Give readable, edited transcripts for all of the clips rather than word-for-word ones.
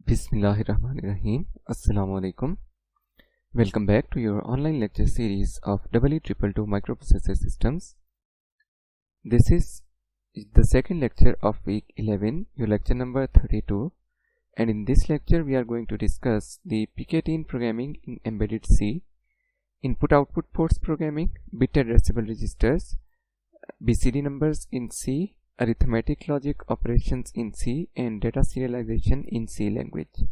Bismillahirrahmanirrahim. Assalamu alaikum. Welcome back to your online lecture series of EE222 microprocessor systems. This is the second lecture of week 11, your lecture number 32, and in this lecture we are going to discuss the Picatinny programming in embedded C, input-output ports programming, bit addressable registers, BCD numbers in C, arithmetic logic operations in C, and data serialization in C language.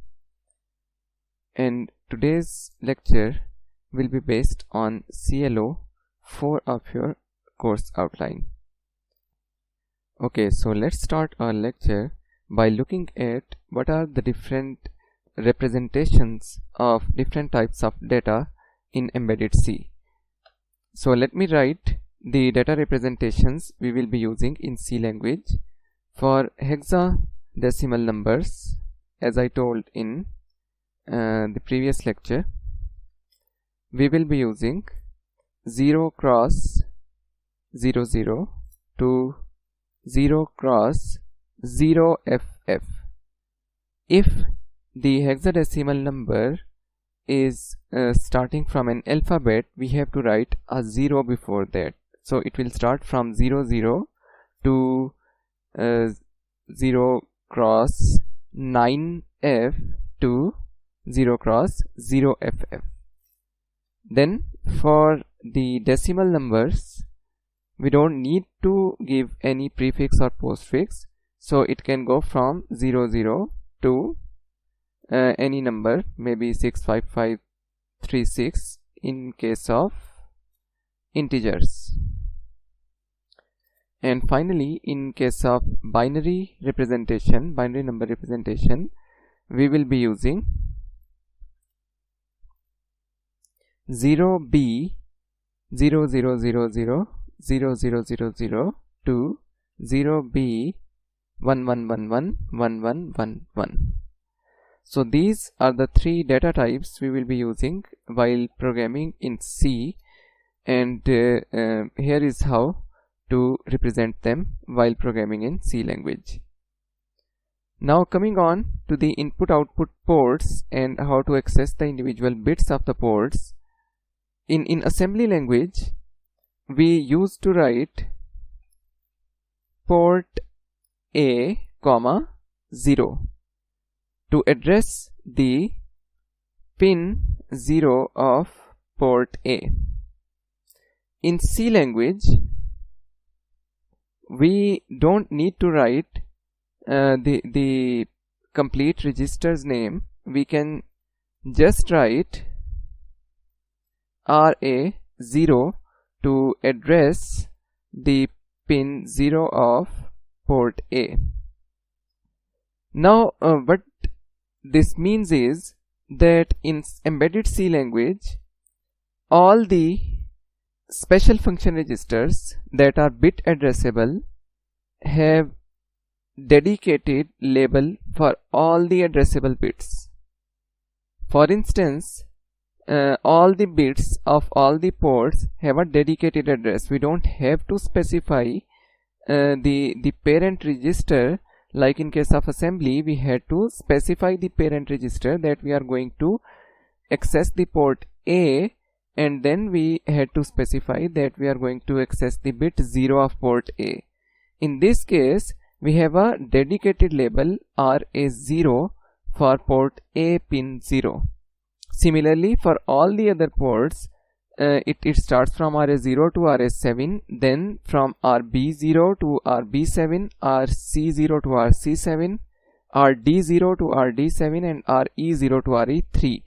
And today's lecture will be based on CLO 4 of your course outline. Okay, so let's start our lecture by looking at what are the different representations of different types of data in embedded C. So let me write the data representations we will be using in C language. For hexadecimal numbers, as I told in the previous lecture, we will be using 0 cross 0 0 to 0 cross 0 FF. If the hexadecimal number is starting from an alphabet, we have to write a 0 before that. So it will start from 0 0 to 0 cross 9F to 0 cross 0 FF. Then for the decimal numbers, we don't need to give any prefix or postfix, so it can go from 0 0 to any number, maybe 65536 in case of integers. And finally, in case of binary representation, binary number representation, we will be using 0B 0 0 0 0 0 0 0 0 to 0B 1 1 1 1 1 1 1 1. So these are the three data types we will be using while programming in C, and here is how to represent them while programming in C language. Now coming on to the input-output ports and how to access the individual bits of the ports. In assembly language, we used to write port A, 0 to address the pin 0 of port A. In C language, we don't need to write the complete register's name. We can just write RA0 to address the pin 0 of port A. Now what this means is that in embedded C language, all the special function registers that are bit addressable have dedicated label for all the addressable bits. For instance, all the bits of all the ports have a dedicated address. We don't have to specify the parent register. Like in case of assembly, we had to specify the parent register that we are going to access the port A, and then we had to specify that we are going to access the bit 0 of port A. In this case, we have a dedicated label RA0 for port A pin 0. Similarly, for all the other ports, it starts from RA0 to RA7, then from RB0 to RB7, RC0 to RC7, RD0 to RD7, and RE0 to RE3.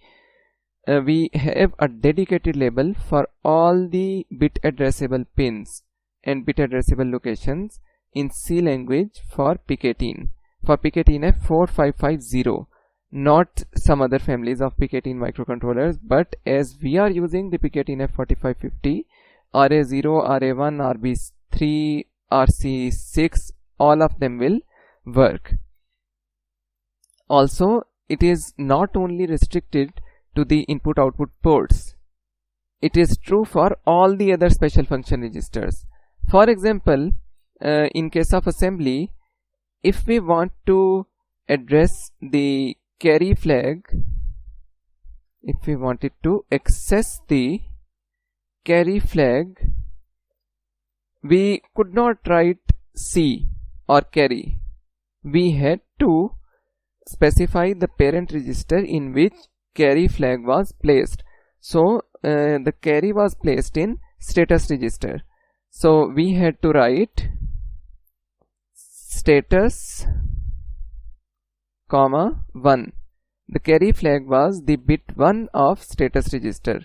We have a dedicated label for all the bit addressable pins and bit addressable locations in C language for Picatinny. For Picatinny F4550, not some other families of Picatinny microcontrollers, but as we are using the Picatinny F4550, RA0, RA1, RB3, RC6, all of them will work. Also, it is not only restricted to the input-output ports. It is true for all the other special function registers. For example, in case of assembly, if we want to address the carry flag, if we wanted to access the carry flag, we could not write C or carry. We had to specify the parent register in which carry flag was placed. So the carry was placed in status register. So we had to write status, comma 1. The carry flag was the bit 1 of status register.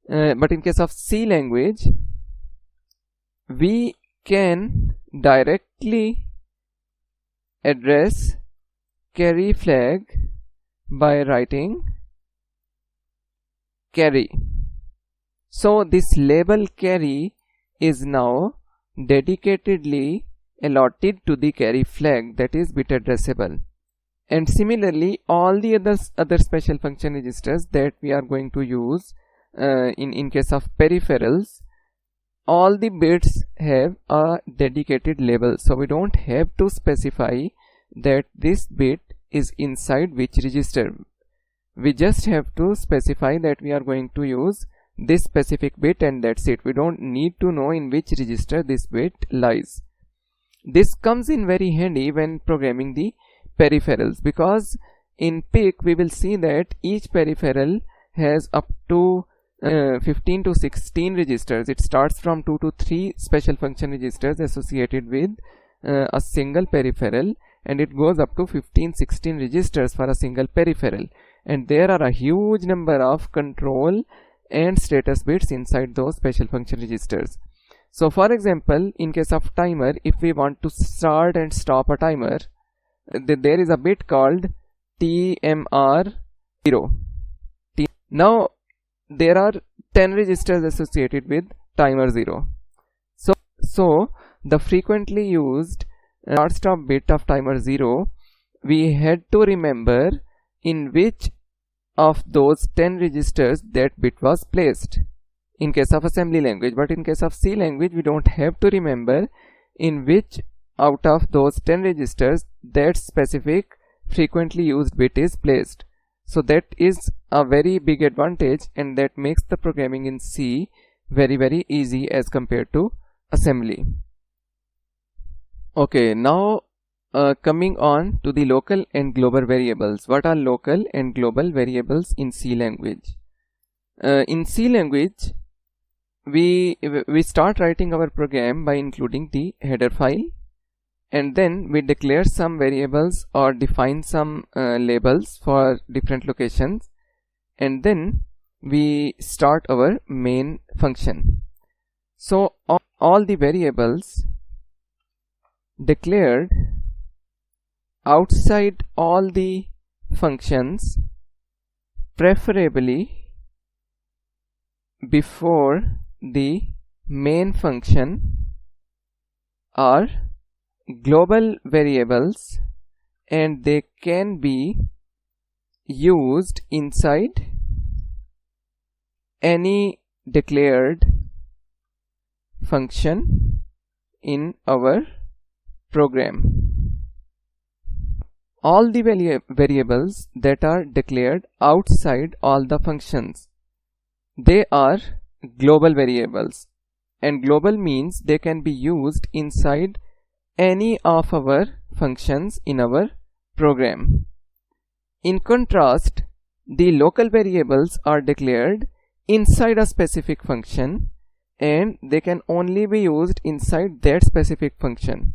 But in case of C language, we can directly address carry flag by writing carry. So this label carry is now dedicatedly allotted to the carry flag, that is bit addressable. And similarly, all the other special function registers that we are going to use in case of peripherals, all the bits have a dedicated label. So we don't have to specify that this bit is inside which register. We just have to specify that we are going to use this specific bit, and that's it. We don't need to know in which register this bit lies. This comes in very handy when programming the peripherals, because in PIC we will see that each peripheral has up to 15 to 16 registers. It starts from 2 to 3 special function registers associated with a single peripheral, and it goes up to 15-16 registers for a single peripheral, and there are a huge number of control and status bits inside those special function registers. So for example, in case of timer, if we want to start and stop a timer, there is a bit called TMR0. Now there are 10 registers associated with timer 0. So the frequently used start stop bit of timer 0, we had to remember in which of those 10 registers that bit was placed in case of assembly language. But in case of C language, we don't have to remember in which out of those 10 registers that specific frequently used bit is placed. So that is a very big advantage, and that makes the programming in C very easy as compared to assembly. Okay, now coming on to the local and global variables. What are local and global variables in C language? In C language, we start writing our program by including the header file, and then we declare some variables or define some labels for different locations, and then we start our main function. So all the variables declared outside all the functions, preferably before the main function, are global variables, and they can be used inside any declared function in our program. All the variables that are declared outside all the functions, they are global variables, and global means they can be used inside any of our functions in our program. In contrast, the local variables are declared inside a specific function, and they can only be used inside that specific function.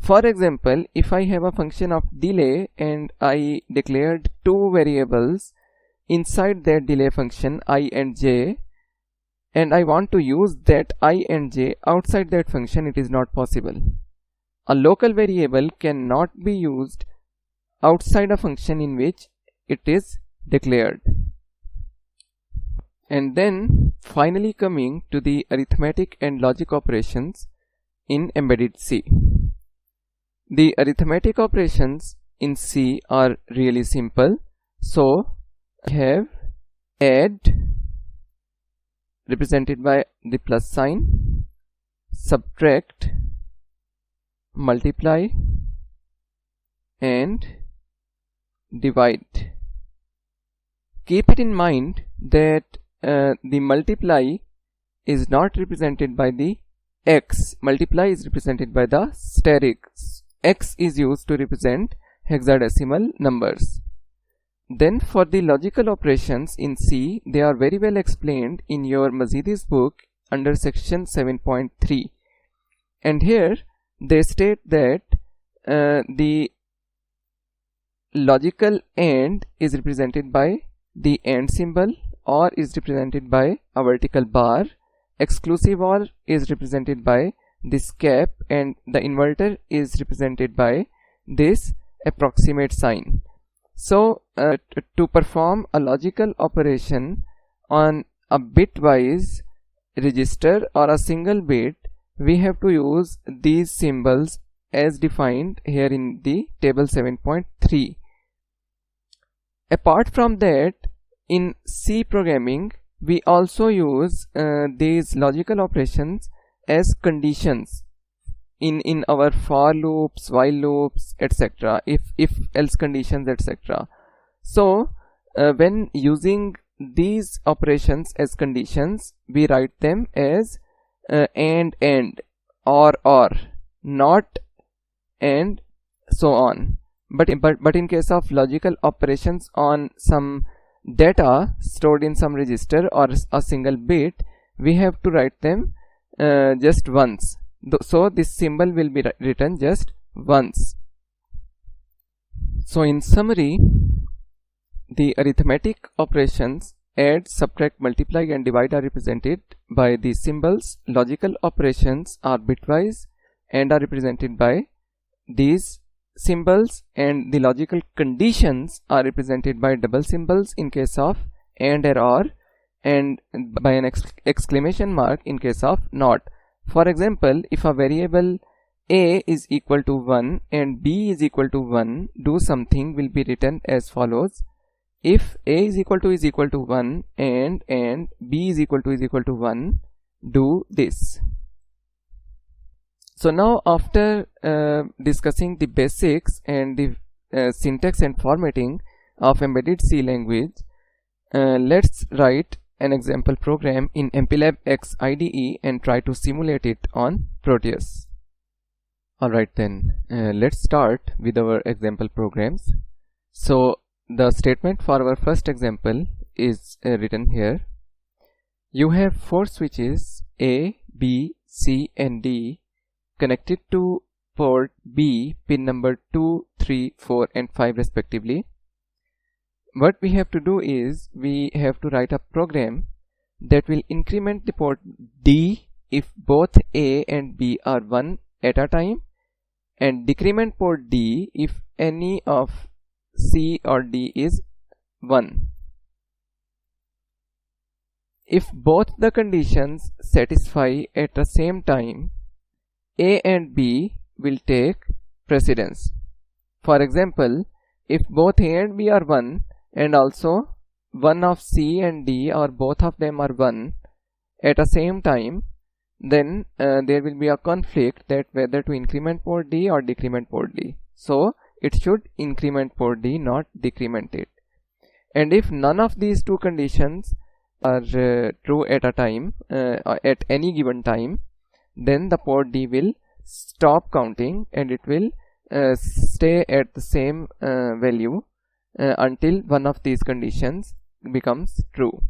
For example, if I have a function of delay and I declared two variables inside that delay function, I and j, and I want to use that I and j outside that function, it is not possible. A local variable cannot be used outside a function in which it is declared. And then finally coming to the arithmetic and logic operations in embedded C. The arithmetic operations in C are really simple. So I have add, represented by the plus sign, subtract, multiply, and divide. Keep it in mind that the multiply is not represented by the x. Multiply is represented by the steric. X is used to represent hexadecimal numbers. Then for the logical operations in C, they are very well explained in your Mazidi's book under section 7.3. And here they state that the logical AND is represented by the AND symbol, OR is represented by a vertical bar, exclusive OR is represented by this cap, and the inverter is represented by this approximate sign. So to perform a logical operation on a bitwise register or a single bit, we have to use these symbols as defined here in the table 7.3. Apart from that, in C programming, we also use these logical operations as conditions in our for loops, while loops, etc., if else conditions, etc. So when using these operations as conditions, we write them as and, or, not, and so on. But in case of logical operations on some data stored in some register or a single bit, we have to write them just once. So this symbol will be written just once. So in summary, the arithmetic operations add, subtract, multiply and divide are represented by these symbols. Logical operations are bitwise and are represented by these symbols, and the logical conditions are represented by double symbols in case of AND or OR, and by an exclamation mark in case of NOT. For example, if a variable a is equal to 1 and b is equal to 1, do something will be written as follows: if a is equal to 1 and b is equal to 1, do this. So now, after discussing the basics and the syntax and formatting of embedded C language, let's write an example program in MPLAB X IDE and try to simulate it on Proteus. Alright then, let's start with our example programs. So the statement for our first example is written here. You have 4 switches A, B, C and D connected to port B, pin number 2, 3, 4 and 5 respectively. What we have to do is we have to write a program that will increment the port D if both A and B are 1 at a time, and decrement port D if any of C or D is 1. If both the conditions satisfy at the same time, A and B will take precedence. For example, if both A and B are 1 and also one of C and D or both of them are 1 at the same time, then there will be a conflict that whether to increment port D or decrement port D. So it should increment port D, not decrement it. And if none of these two conditions are true at a time, at any given time, then the port D will stop counting and it will stay at the same value until one of these conditions becomes true.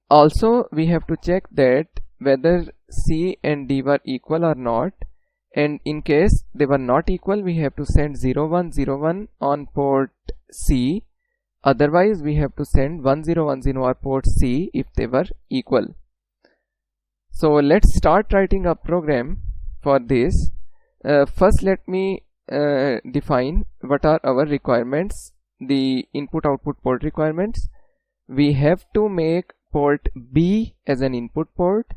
Also, we have to check that whether C and D were equal or not, and in case they were not equal, we have to send 0101 on port C. Otherwise, we have to send 1010 on port C if they were equal. So let's start writing a program for this. First, let me define what are our requirements, the input-output port requirements. We have to make port B as an input port,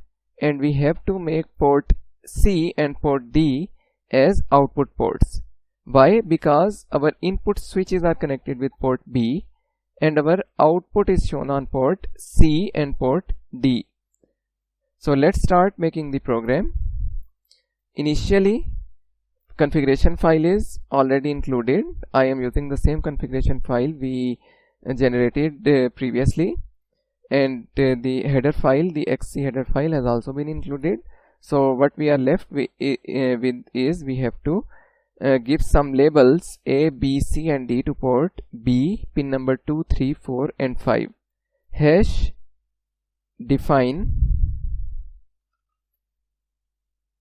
and we have to make port C and port D as output ports. Why? Because our input switches are connected with port B and our output is shown on port C and port D. So let's start making the program. Initially, configuration file is already included. I am using the same configuration file we generated previously, and the header file, the XC header file, has also been included. So what we are left with is we have to give some labels A, B, C and D to port B, pin number 2, 3, 4 and 5. Hash define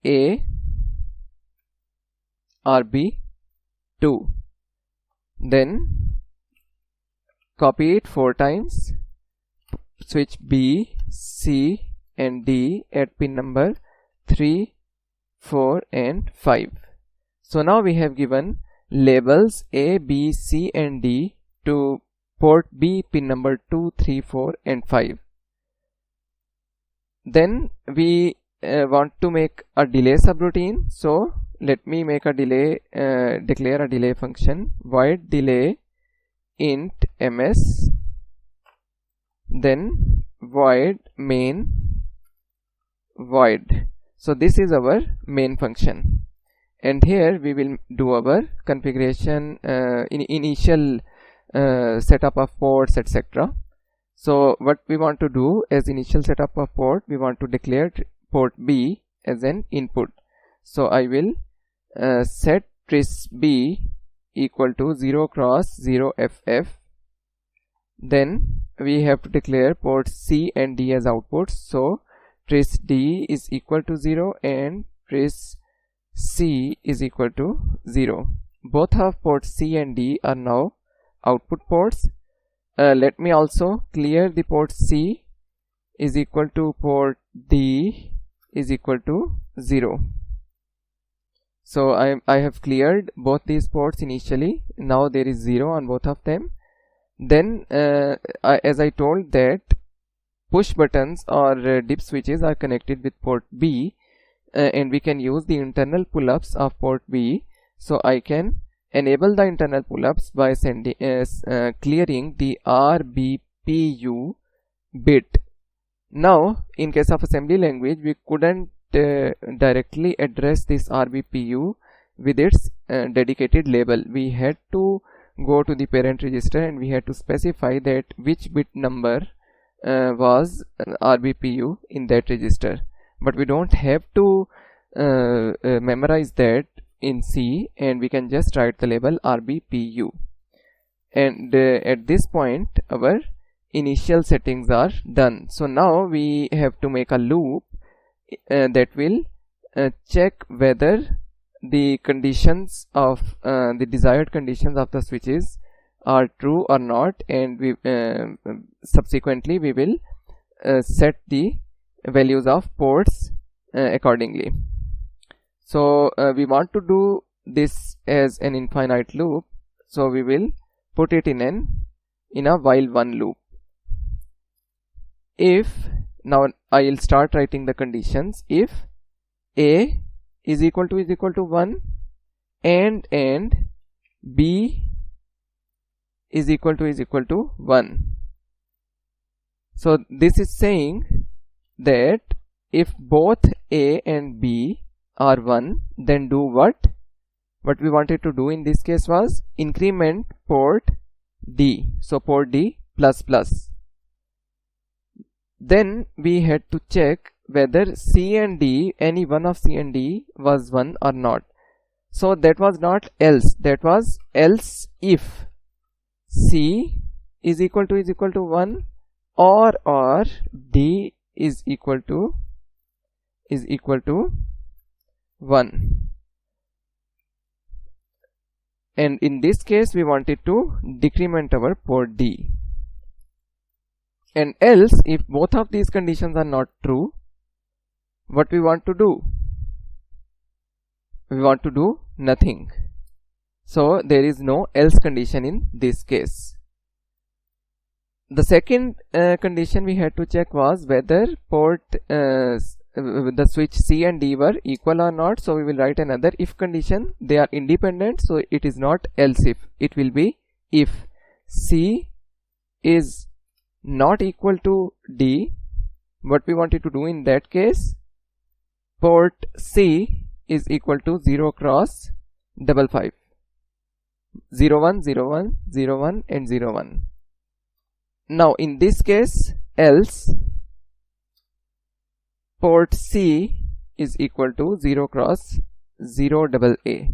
A RB2, then copy it 4 times, switch B, C and D at pin number 3, 4 and 5. So now we have given labels A, B, C and D to port B, pin number 2, 3, 4 and 5. Then we want to make a delay subroutine. So let me make a delay, declare a delay function, void delay int ms, then void main void. So this is our main function, and here we will do our configuration, initial setup of ports, etc. So what we want to do as initial setup of port, we want to declare port B as an input. So I will set tris B equal to 0 cross 0 FF. Then we have to declare ports C and D as outputs. So tris D is equal to 0 and tris C is equal to 0. Both of ports C and D are now output ports. Let me also clear the port C is equal to port D is equal to 0. So I have cleared both these ports initially. Now there is 0 on both of them. Then as I told that push buttons or dip switches are connected with port B, and we can use the internal pull-ups of port B. So I can enable the internal pull-ups by sending clearing the RBPU bit. Now in case of assembly language, we couldn't directly address this RBPU with its dedicated label. We had to go to the parent register and we had to specify that which bit number was RBPU in that register, but we don't have to memorize that in C, and we can just write the label RBPU. And at this point our initial settings are done. So now we have to make a loop that will check whether the conditions of the desired conditions of the switches are true or not, and we subsequently we will set the values of ports accordingly. So we want to do this as an infinite loop, so we will put it in a while one loop. If now I will start writing the conditions. If A is equal to 1 and B is equal to 1. So this is saying that if both A and B are 1, then do what? What we wanted to do in this case was increment port D. So port D plus plus. Then we had to check whether C and D, any one of C and D was 1 or not. So that was not else, that was else if C is equal to 1 or D is equal to 1. And in this case we wanted to decrement our port D. And else if both of these conditions are not true, what we want to do? We want to do nothing. So there is no else condition in this case. The second condition we had to check was whether port the switch C and D were equal or not. So we will write another if condition. They are independent, so it is not else if, it will be if C is not equal to D. What we wanted to do in that case, port C is equal to 0 cross 55. 0 1 0 1 0 1 and 0 1. Now in this case, else port C is equal to 0 cross 0 double A.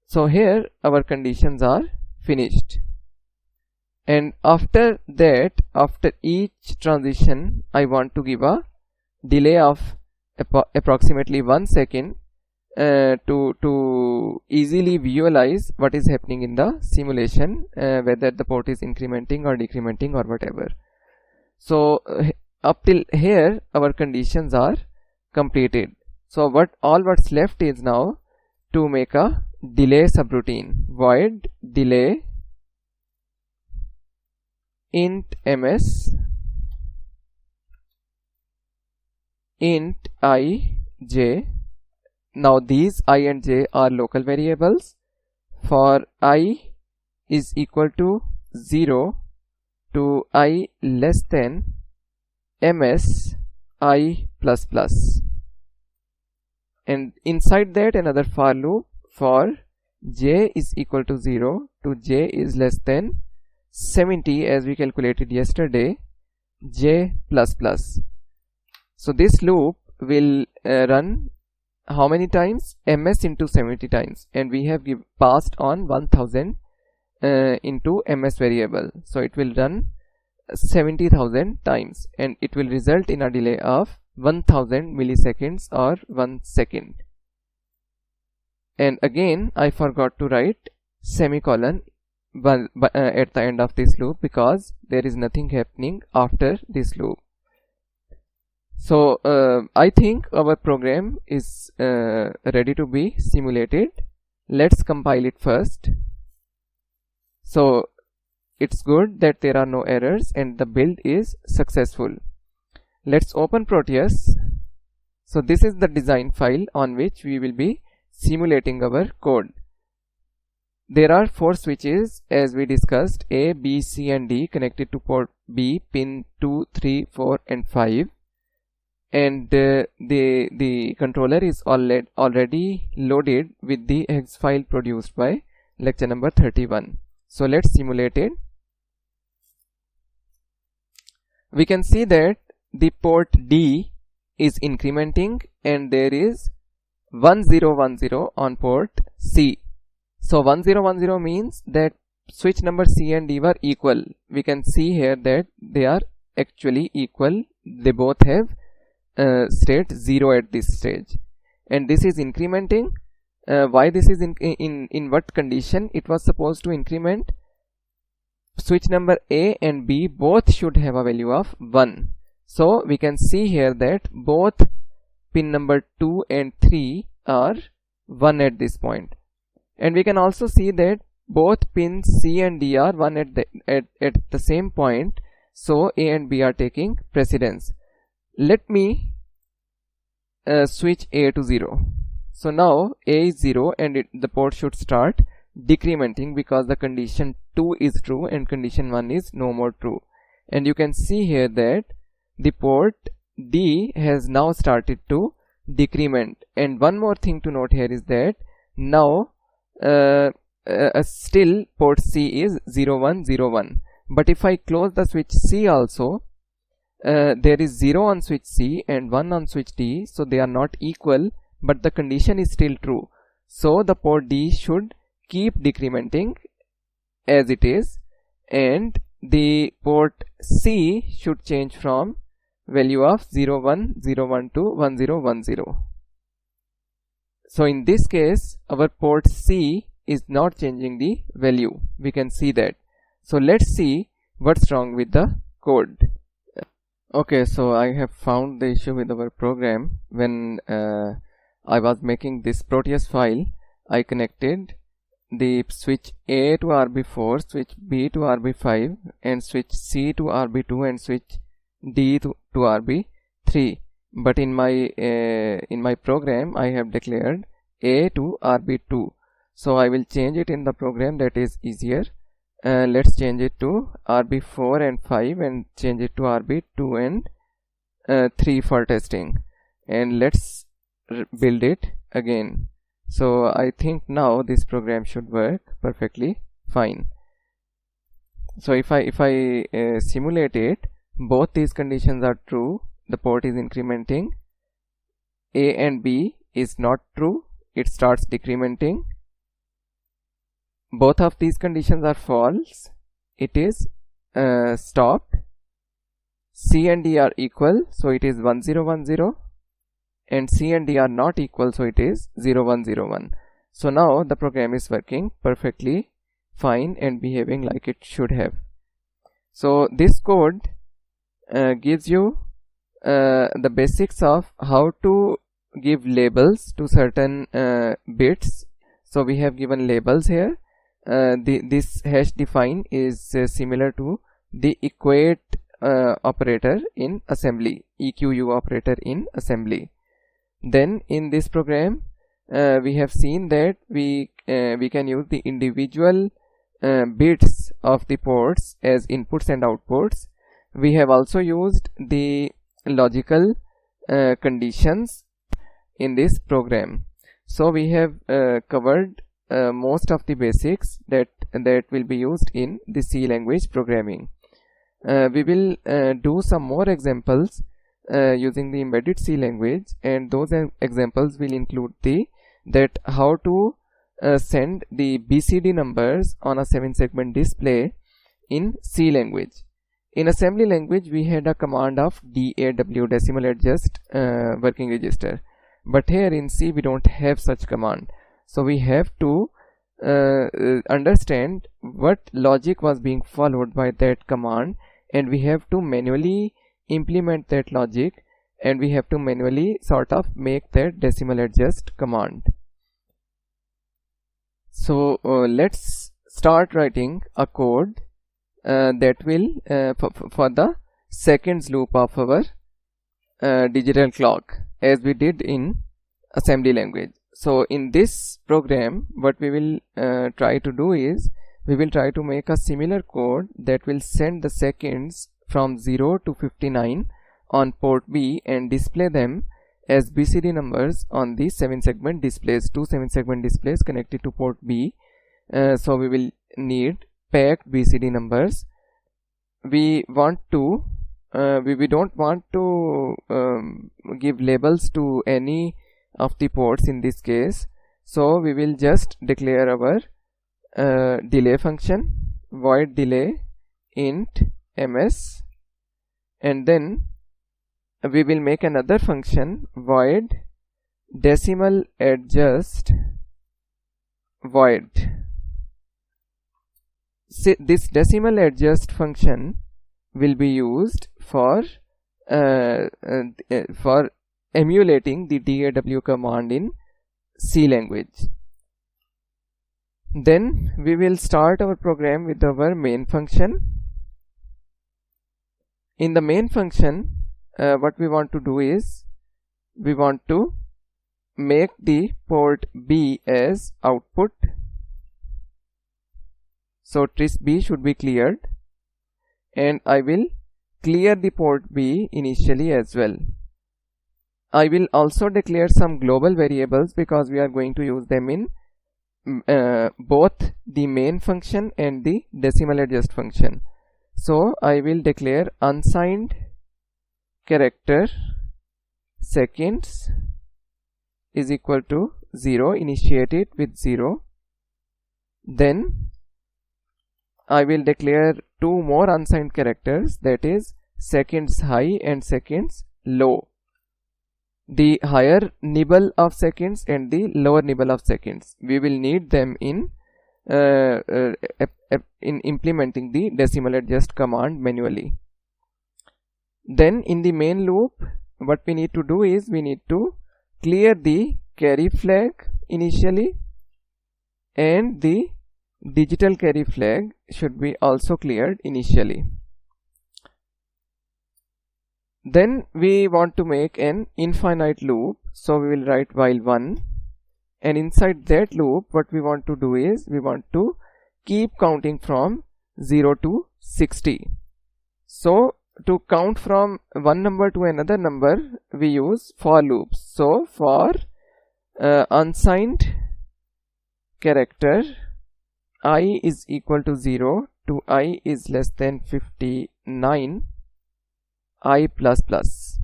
So here our conditions are finished, and after that, after each transition, I want to give a delay of approximately 1 second to easily visualize what is happening in the simulation, whether the port is incrementing or decrementing or whatever. So up till here our conditions are completed. So what's left is now to make a delay subroutine. Void delay int ms int I j. Now these I and j are local variables. For I is equal to 0 to I less than ms I plus plus, and inside that another for loop for j is equal to 0 to j is less than 70, as we calculated yesterday, j plus plus. So this loop will run how many times? ms into 70 times, and we have passed on 1000 into ms variable, so it will run 70,000 times, and it will result in a delay of 1000 milliseconds or 1 second. And again I forgot to write semicolon at the end of this loop, because there is nothing happening after this loop. So I think our program is ready to be simulated. Let's compile it first. So it's good that there are no errors and the build is successful. Let's open Proteus. So this is the design file on which we will be simulating our code. There are 4 switches as we discussed: A, B, C and D connected to port B, pin 2, 3, 4 and 5. And the controller is already loaded with the hex file produced by lecture number 31. So let's simulate it. We can see that the port D is incrementing and there is 1010 on port C. So 1010 means that switch number C and D were equal. We can see here that they are actually equal. They both have state 0 at this stage, and this is incrementing. Why this is in what condition it was supposed to increment? Switch number A and B both should have a value of 1. So we can see here that both pin number 2 and 3 are 1 at this point, and we can also see that both pins C and D are 1 at the same point. So A and B are taking precedence. Let me switch A to 0. So now A is 0 and the port should start decrementing, because the condition 2 is true and condition 1 is no more true. And you can see here that the port D has now started to decrement. And one more thing to note here is that now still port C is 0101, but if I close the switch C also, there is 0 on switch C and 1 on switch D, so they are not equal, but the condition is still true. So the port D should keep decrementing as it is, and the port C should change from value of 0101 to 1010. So in this case our port C is not changing the value. We can see that. So let's see what's wrong with the code. Okay, so I have found the issue with our program. When I was making this Proteus file, I connected the switch A to RB4, switch B to RB5, and switch C to RB2 and switch D to RB3. But in my program I have declared A to RB2. So I will change it in the program, that is easier. Let's change it to RB4 and 5 and change it to RB2 and 3 for testing, and let's build it again. So I think now this program should work perfectly fine. So if I simulate it, both these conditions are true, the port is incrementing. A and B is not true, it starts decrementing. Both of these conditions are false, it is stopped. C and D are equal, so it is 1010, and C and D are not equal, so it is 0101. So now the program is working perfectly fine and behaving like it should have. So this code gives you the basics of how to give labels to certain bits. So we have given labels here. This hash define is similar to the equate operator in assembly, EQU operator in assembly. Then in this program we have seen that we can use the individual bits of the ports as inputs and outputs. We have also used the logical conditions in this program. So we have covered most of the basics that will be used in the C language programming. We will do some more examples using the embedded C language, and those examples will include that how to send the BCD numbers on a 7-segment display in C language. In assembly language we had a command of DAW, decimal adjust working register, but here in C we don't have such command. So we have to understand what logic was being followed by that command, and we have to manually implement that logic, and we have to manually sort of make that decimal adjust command. So let's start writing a code that will for the seconds loop of our digital clock, as we did in assembly language. So in this program what we will try to do is we will try to make a similar code that will send the seconds from 0 to 59 on port B and display them as BCD numbers on the 7-segment displays, 2 7-segment displays connected to port B. So we will need packed BCD numbers. We want to we don't want to give labels to any of the ports in this case. So we will just declare our delay function, void delay int ms, and then we will make another function void decimal adjust void. This decimal adjust function will be used for emulating the DAW command in C language. Then we will start our program with our main function. In the main function what we want to do is we want to make the port B as output. So tris B should be cleared, and I will clear the port B initially as well. I will also declare some global variables because we are going to use them in both the main function and the decimal adjust function. So I will declare unsigned character seconds is equal to 0, initiate it with 0. Then I will declare two more unsigned characters, that is seconds high and seconds low. The higher nibble of seconds and the lower nibble of seconds, we will need them in implementing the decimal adjust command manually. Then in the main loop what we need to do is we need to clear the carry flag initially, and the digital carry flag should be also cleared initially. Then we want to make an infinite loop, so we will write while 1, and inside that loop what we want to do is we want to keep counting from 0 to 60. So to count from one number to another number we use for loops. So for unsigned character I is equal to 0 to I is less than 59 I plus plus.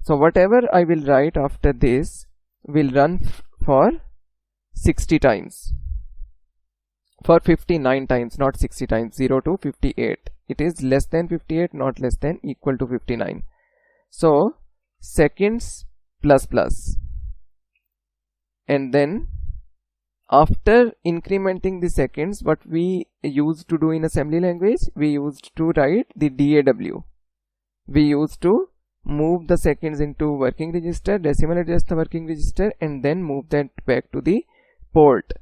So whatever I will write after this will run for 60 times, for 59 times, not 60 times. 0 to 58, it is less than 58, not less than, equal to 59. So seconds plus plus, and then after incrementing the seconds, what we used to do in assembly language, we used to write the DAW. We used to move the seconds into working register, decimal adjust the working register, and then move that back to the port.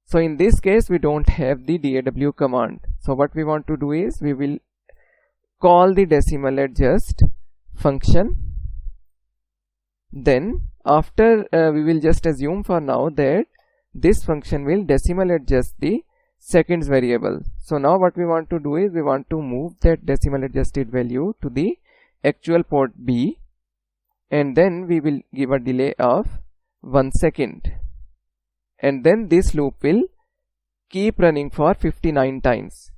So in this case we don't have the DAW command. So what we want to do is we will call the decimal adjust function. Then after we will just assume for now that this function will decimal adjust the seconds variable. So now what we want to do is we want to move that decimal adjusted value to the actual port B, and then we will give a delay of 1 second, and then this loop will keep running for 59 times.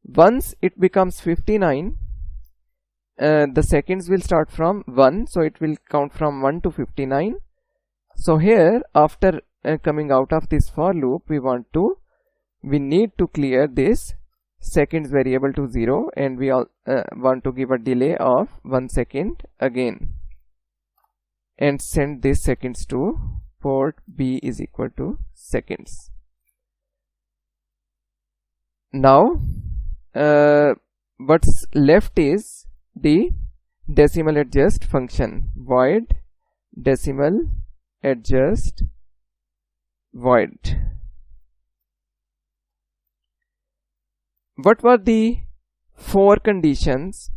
Once it becomes 59, the seconds will start from 1, so it will count from 1 to 59. So here after coming out of this for loop, we need to clear this seconds variable to 0, and we all want to give a delay of 1 second again, and send this seconds to port B is equal to seconds. Now what's left is the decimal adjust function, void decimal adjust void. What were the 4 conditions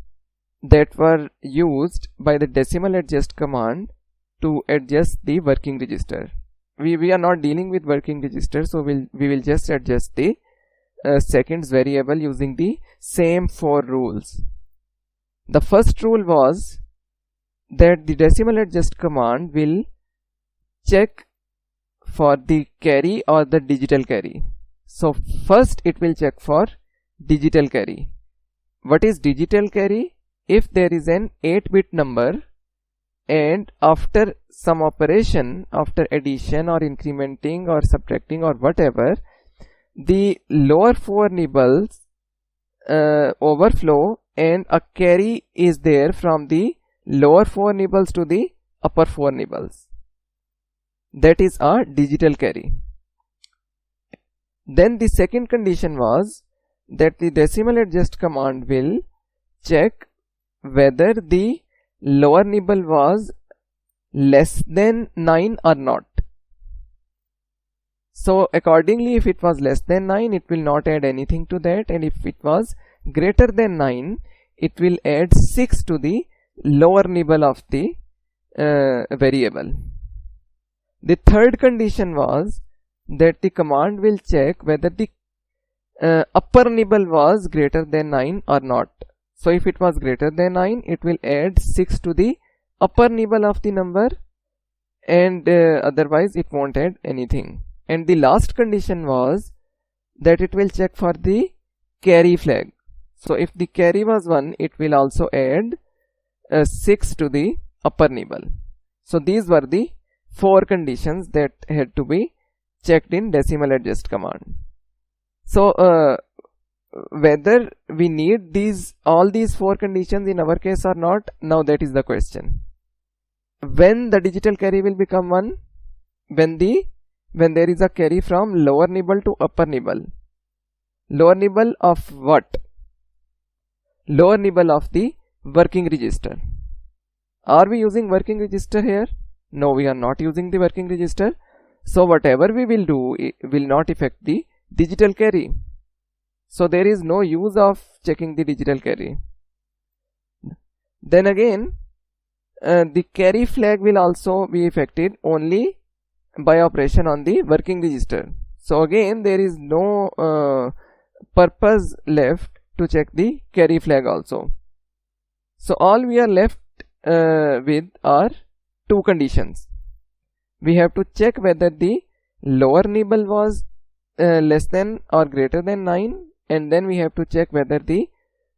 that were used by the decimal adjust command to adjust the working register? We are not dealing with working register, so we will just adjust the seconds variable using the same 4 rules. The first rule was that the decimal adjust command will check for the carry or the digital carry. So first it will check for digital carry. What is digital carry? If there is an 8-bit number and after some operation, after addition or incrementing or subtracting or whatever, the lower 4 nibbles overflow and a carry is there from the lower 4 nibbles to the upper 4 nibbles, that is a digital carry. Then the second condition was that the decimal adjust command will check whether the lower nibble was less than 9 or not. So accordingly, if it was less than 9, it will not add anything to that, and if it was greater than 9, it will add 6 to the lower nibble of the variable. The third condition was that the command will check whether the upper nibble was greater than 9 or not. So if it was greater than 9, it will add 6 to the upper nibble of the number, and otherwise it won't add anything. And the last condition was that it will check for the carry flag. So if the carry was 1, it will also add 6 to the upper nibble. So these were the 4 conditions that had to be checked in decimal adjust command. So whether we need all these 4 conditions in our case or not, now that is the question. When the digital carry will become 1? When there is a carry from lower nibble to upper nibble. Lower nibble of what? Lower nibble of the working register. Are we using working register here? No, we are not using the working register. So whatever we will do, it will not affect the digital carry. So there is no use of checking the digital carry. Then again, the carry flag will also be affected only by operation on the working register. So again, there is no purpose left to check the carry flag also. So all we are left with are 2 conditions. We have to check whether the lower nibble was less than or greater than 9, and then we have to check whether the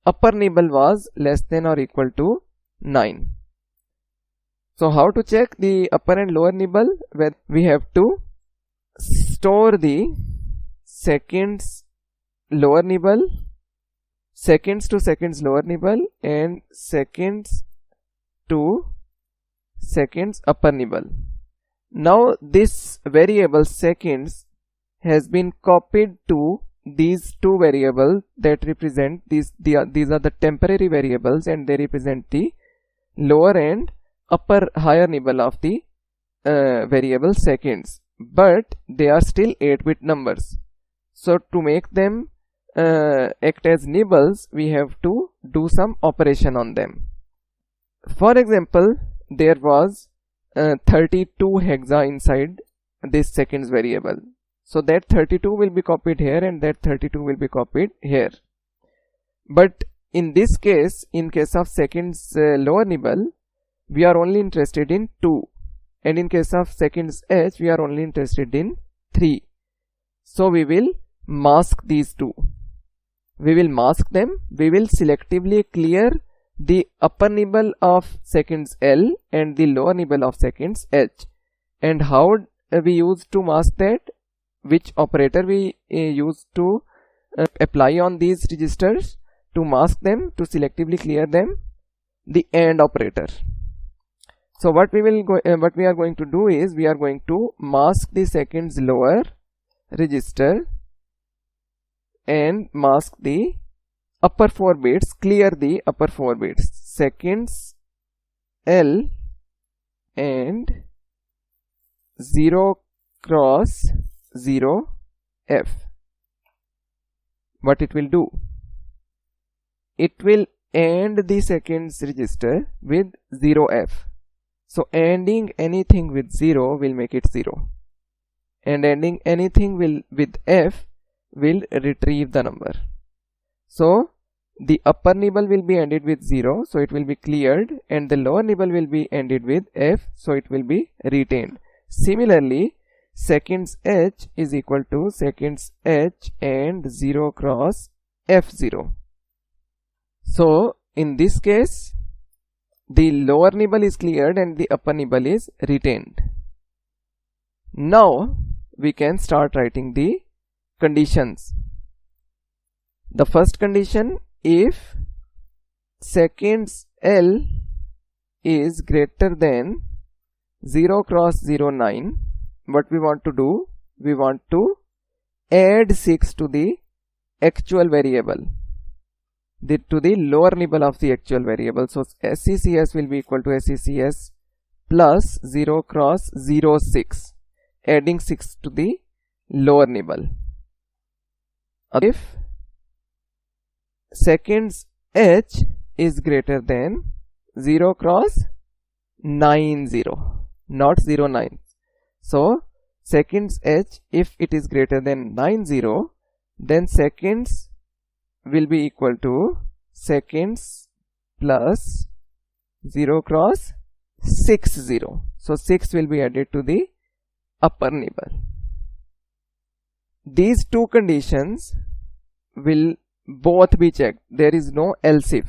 upper nibble was less than or equal to 9. So how to check the upper and lower nibble? Where we have to store the seconds lower nibble, seconds to seconds lower nibble, and seconds to seconds upper nibble. Now this variable seconds has been copied to these two variables that represent these are the temporary variables, and they represent the lower and upper higher nibble of the variable seconds, but they are still 8-bit numbers. So to make them act as nibbles, we have to do some operation on them. For example, there was 32 hexa inside this seconds variable. So that 32 will be copied here and that 32 will be copied here. But in this case, in case of seconds lower nibble, we are only interested in 2. And in case of seconds h, we are only interested in 3. So we will mask these two. We will mask them. We will selectively clear the upper nibble of seconds L and the lower nibble of seconds H. And how we use to mask that? Which operator we use to apply on these registers to mask them, to selectively clear them? The AND operator. So what we are going to do is, we are going to mask the seconds lower register and mask the upper 4 bits, clear the upper 4 bits, seconds L and 0 cross 0 F. What it will do? It will AND the seconds register with 0F. So ANDing anything with 0 will make it 0, and ANDing anything with F will retrieve the number. So the upper nibble will be ANDed with 0, so it will be cleared, and the lower nibble will be ANDed with F, so it will be retained. Similarly, seconds H is equal to seconds H and 0 cross F0. So in this case, the lower nibble is cleared and the upper nibble is retained. Now we can start writing the conditions. The first condition, if seconds L is greater than 0 cross 09, what we want to do? We want to add 6 to the actual variable, to the lower nibble of the actual variable. So SCCS will be equal to SCCS plus 0 cross 06, adding 6 to the lower nibble. If seconds H is greater than 0 cross 90, not 09. So seconds H, if it is greater than 90, then seconds will be equal to seconds plus 0 cross 60. So 6 will be added to the upper nibble. These two conditions will both be checked. There is no else if.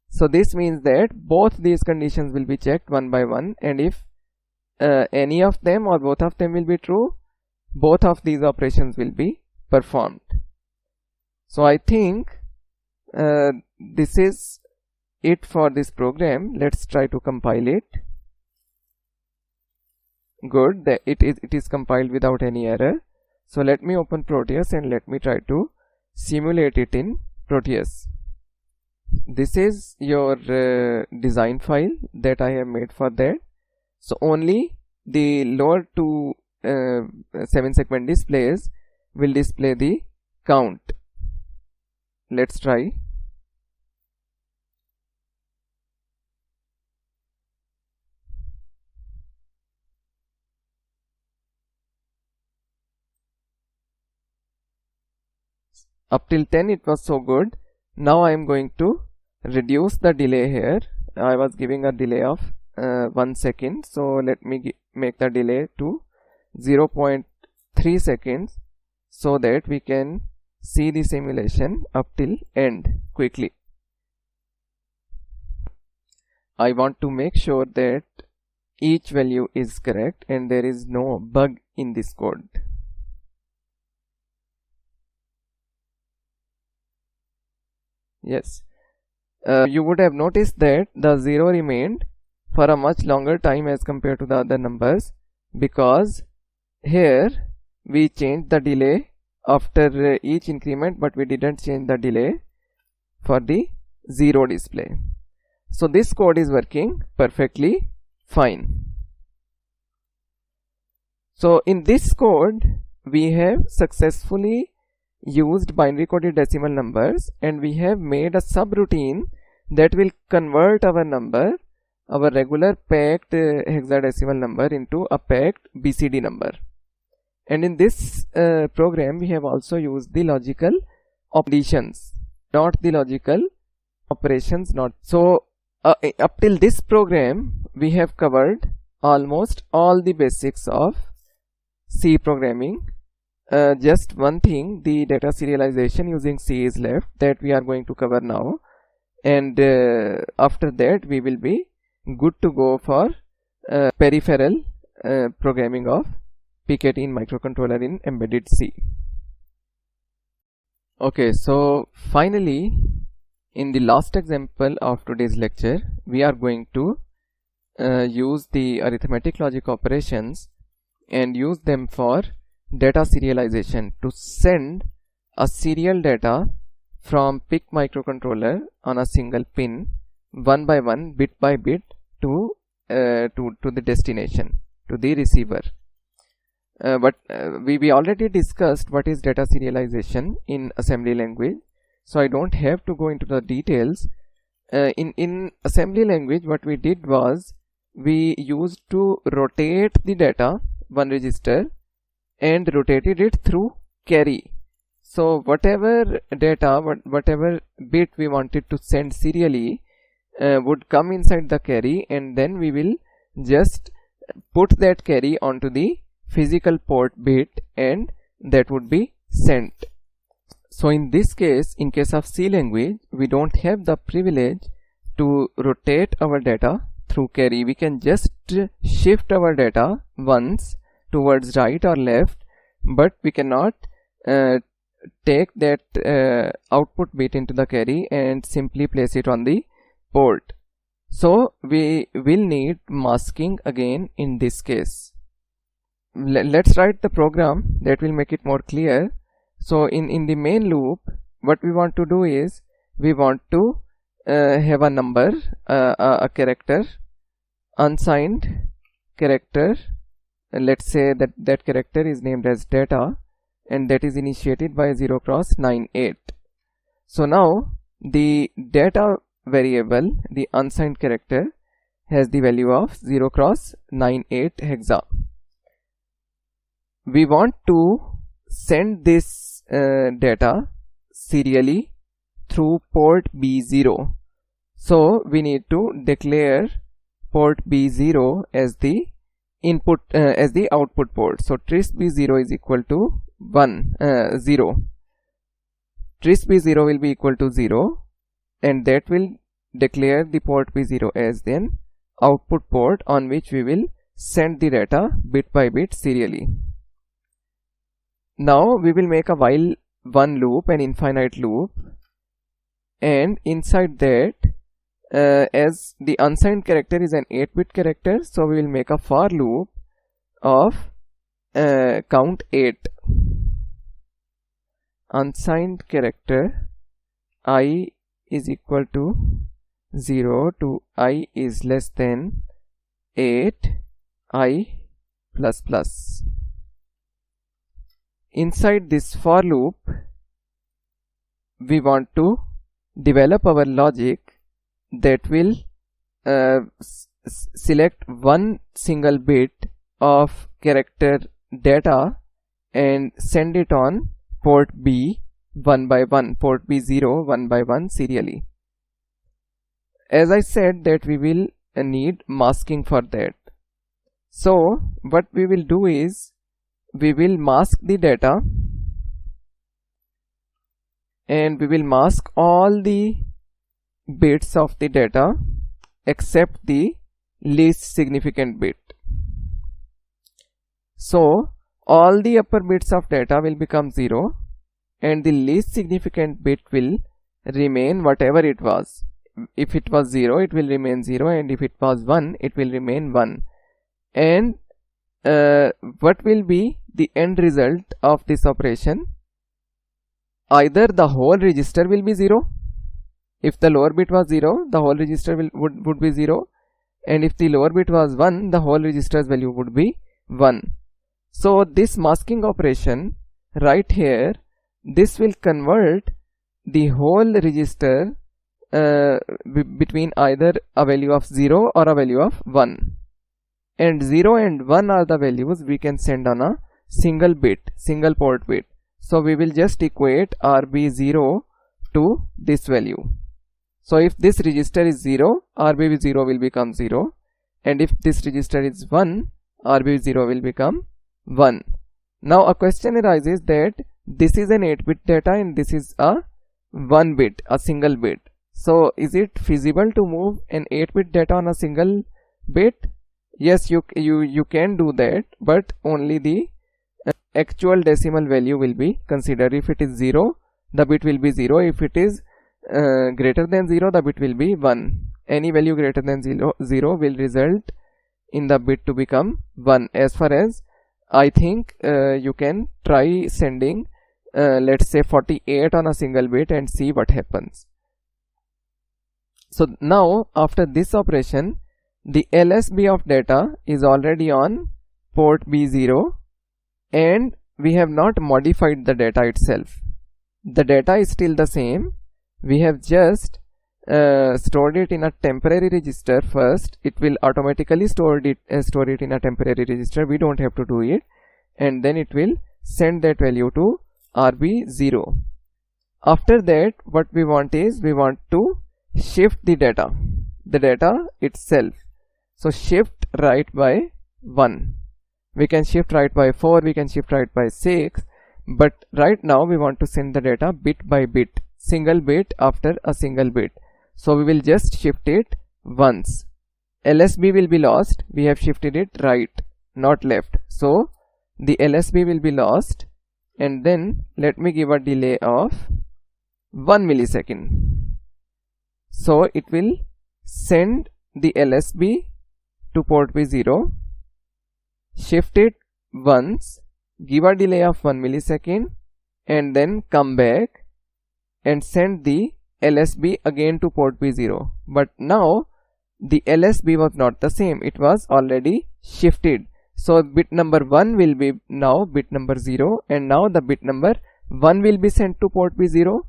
So this means that both these conditions will be checked one by one, and if any of them or both of them will be true, both of these operations will be performed. So I think this is it for this program. Let's try to compile it. Good, it is compiled without any error. So let me open Proteus and let me try to simulate it in Proteus. This is your design file that I have made for that. So only the lower two 7-segment displays will display the count. Let's try. Up till 10 it was so good. Now I am going to reduce the delay here. I was giving a delay of 1 second, so let me make the delay to 0.3 seconds so that we can see the simulation up till end quickly. I want to make sure that each value is correct and there is no bug in this code. Yes, you would have noticed that the 0 remained for a much longer time as compared to the other numbers, because here we changed the delay after each increment, but we didn't change the delay for the 0 display. So this code is working perfectly fine. So in this code we have successfully used binary coded decimal numbers, and we have made a subroutine that will convert our number, our regular packed hexadecimal number, into a packed BCD number. And in this program we have also used the logical additions, not the logical operations. So up till this program we have covered almost all the basics of C programming. Just one thing, the data serialization using C is left, that we are going to cover now, and after that we will be good to go for peripheral programming of PK18 microcontroller in embedded C. Okay, so finally, in the last example of today's lecture, we are going to use the arithmetic logic operations and use them for data serialization to send a serial data from PIC microcontroller on a single pin, one by one, bit by bit, to the destination, to the receiver. But we already discussed what is data serialization in assembly language, so I don't have to go into the details. In assembly language, what we did was we used to rotate the data one register and rotated it through carry. So whatever data, whatever bit we wanted to send serially would come inside the carry, and then we will just put that carry onto the physical port bit, and that would be sent. So in this case, in case of C language, we don't have the privilege to rotate our data through carry. We can just shift our data once towards right or left, but we cannot take that output bit into the carry and simply place it on the port. So we will need masking again in this case. Let's write the program that will make it more clear. So in the main loop, what we want to do is we want to have a number, a character, unsigned character. Let's say that character is named as data, and that is initiated by 0x98. So now the data variable, the unsigned character, has the value of 0x98 hexa. We want to send this data serially through port B0. So we need to declare port B0 as the input, as the output port. So tris B0 is equal to 0. Tris B0 will be equal to 0, and that will declare the port B0 as then output port on which we will send the data bit by bit serially. Now we will make a while one loop, an infinite loop, and inside that, as the unsigned character is an 8-bit character, so we will make a for loop of count 8. Unsigned character I is equal to 0 to I is less than 8 I plus plus. Inside this for loop, we want to develop our logic that will select one single bit of character data and send it on port B one by one, port B0 one by one serially. As I said that we will need masking for that. So what we will do is we will mask the data and we will mask all the bits of the data except the least significant bit. So all the upper bits of data will become 0 and the least significant bit will remain whatever it was. If it was 0, it will remain 0, and if it was 1, it will remain 1. And what will be the end result of this operation? Either the whole register will be 0. If the lower bit was 0, the whole register would be 0, and if the lower bit was 1, the whole register's value would be 1. So this masking operation right here, this will convert the whole register between either a value of 0 or a value of 1. And 0 and 1 are the values we can send on a single bit, single port bit. So we will just equate RB0 to this value. So if this register is 0, RB0 will become 0, and if this register is 1, RB0 will become 1. Now a question arises that this is an 8-bit data and this is a 1 bit, a single bit. So is it feasible to move an 8-bit data on a single bit? Yes, you can do that, but only the actual decimal value will be considered. If it is 0, the bit will be 0. If it is greater than 0, the bit will be 1. Any value greater than 0 will result in the bit to become 1. As far as I think, you can try sending let's say 48 on a single bit and see what happens. So now after this operation, the LSB of data is already on port B0 and we have not modified the data itself. The data is still the same. We have just stored it in a temporary register first. It will automatically store it in a temporary register. We don't have to do it, and then it will send that value to RB0. After that, what we want is we want to shift the data itself. So shift right by 1. We can shift right by 4, we can shift right by 6, but right now we want to send the data bit by bit, single bit after a single bit. So we will just shift it once. LSB will be lost. We have shifted it right, not left. So the LSB will be lost, and then let me give a delay of 1 millisecond. So it will send the LSB to port B0, shift it once, give a delay of 1 millisecond, and then come back and send the LSB again to port B0. But now the LSB was not the same, it was already shifted. So bit number 1 will be now bit number 0, and now the bit number 1 will be sent to port B0.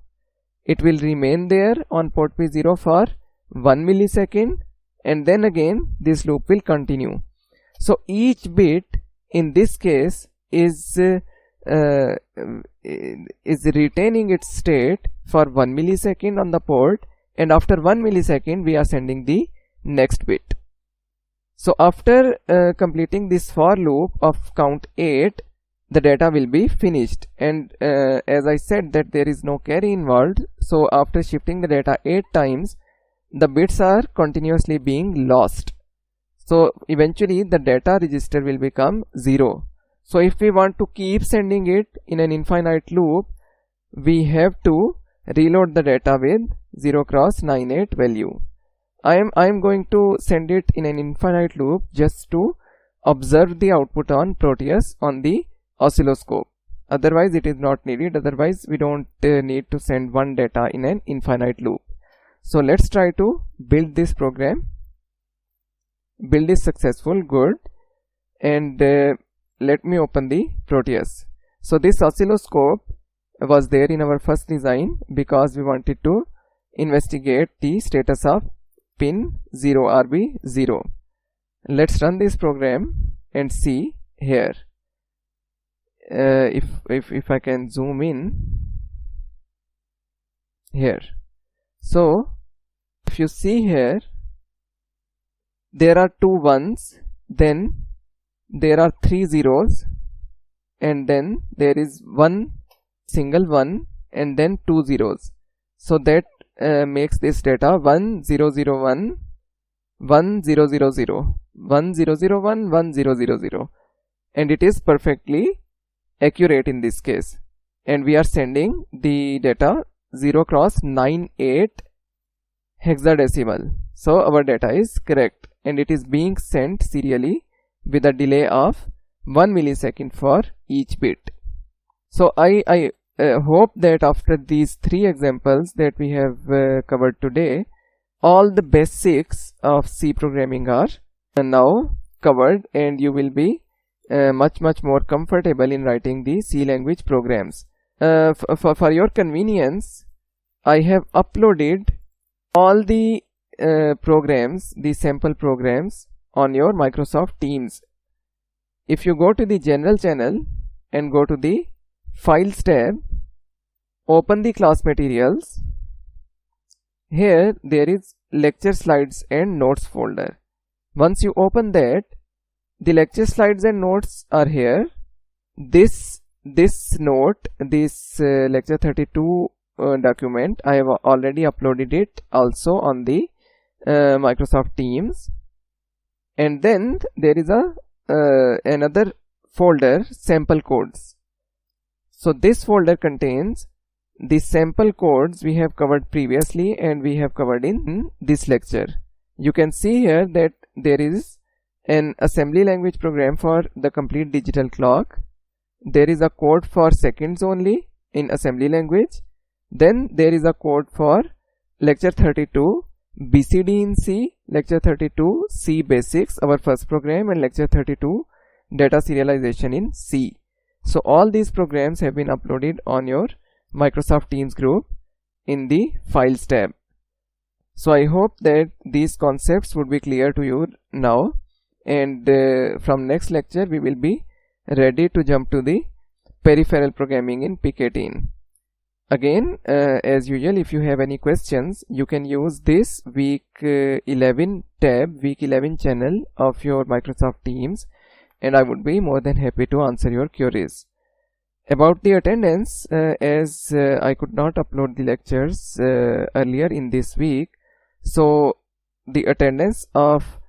It will remain there on port P0 for 1 millisecond, and then again this loop will continue. So each bit in this case is retaining its state for 1 millisecond on the port, and after 1 millisecond we are sending the next bit. So after completing this for loop of count 8, the data will be finished, and as I said that there is no carry involved, so after shifting the data 8 times, the bits are continuously being lost. So eventually the data register will become 0. So if we want to keep sending it in an infinite loop, we have to reload the data with 0x98 value. I am going to send it in an infinite loop just to observe the output on Proteus on the oscilloscope. Otherwise it is not needed. Otherwise we don't need to send one data in an infinite loop. So let's try to build this program. Build is successful, good. And let me open the Proteus. So this oscilloscope was there in our first design because we wanted to investigate the status of pin 0RB0. Let's run this program and see here. If I can zoom in here. So if you see here, there are 2 1s, then there are 3 zeros, and then there is one single 1 and then 2 zeros. So that makes this data 1001 1000 1001 1000, and it is perfectly accurate in this case, and we are sending the data 0 cross 98 hexadecimal. So our data is correct, and it is being sent serially with a delay of 1 millisecond for each bit. So I hope that after these 3 examples that we have covered today, all the basics of C programming are now covered, and you will be much more comfortable in writing the C language programs. For your convenience, I have uploaded all the programs, the sample programs, on your Microsoft Teams. If you go to the General channel and go to the Files tab, open the class materials. Here there is lecture slides and notes folder. Once you open that, the lecture slides and notes are here. This note, this lecture 32 document, I have already uploaded it also on the Microsoft Teams. And then there is another folder, sample codes. So this folder contains the sample codes we have covered previously and we have covered in this lecture. You can see here that there is an assembly language program for the complete digital clock. There is a code for seconds only in assembly language. Then there is a code for lecture 32 BCD in C, lecture 32 C basics, our first program, and lecture 32 data serialization in C. So all these programs have been uploaded on your Microsoft Teams group in the Files tab. So I hope that these concepts would be clear to you now, and from next lecture we will be ready to jump to the peripheral programming in PIC18. Again, as usual, if you have any questions, you can use this week 11 tab, week 11 channel of your Microsoft Teams, and I would be more than happy to answer your queries. About the attendance, as I could not upload the lectures earlier in this week, so the attendance of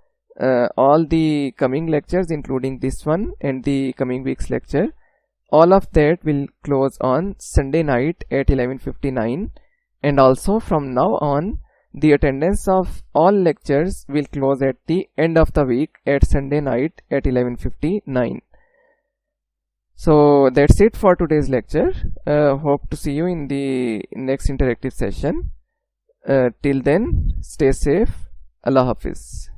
all the coming lectures, including this one and the coming week's lecture, all of that will close on Sunday night at 11:59, and also from now on the attendance of all lectures will close at the end of the week at Sunday night at 11:59. So that's it for today's lecture. Hope to see you in the next interactive session. Till then, stay safe. Allah Hafiz.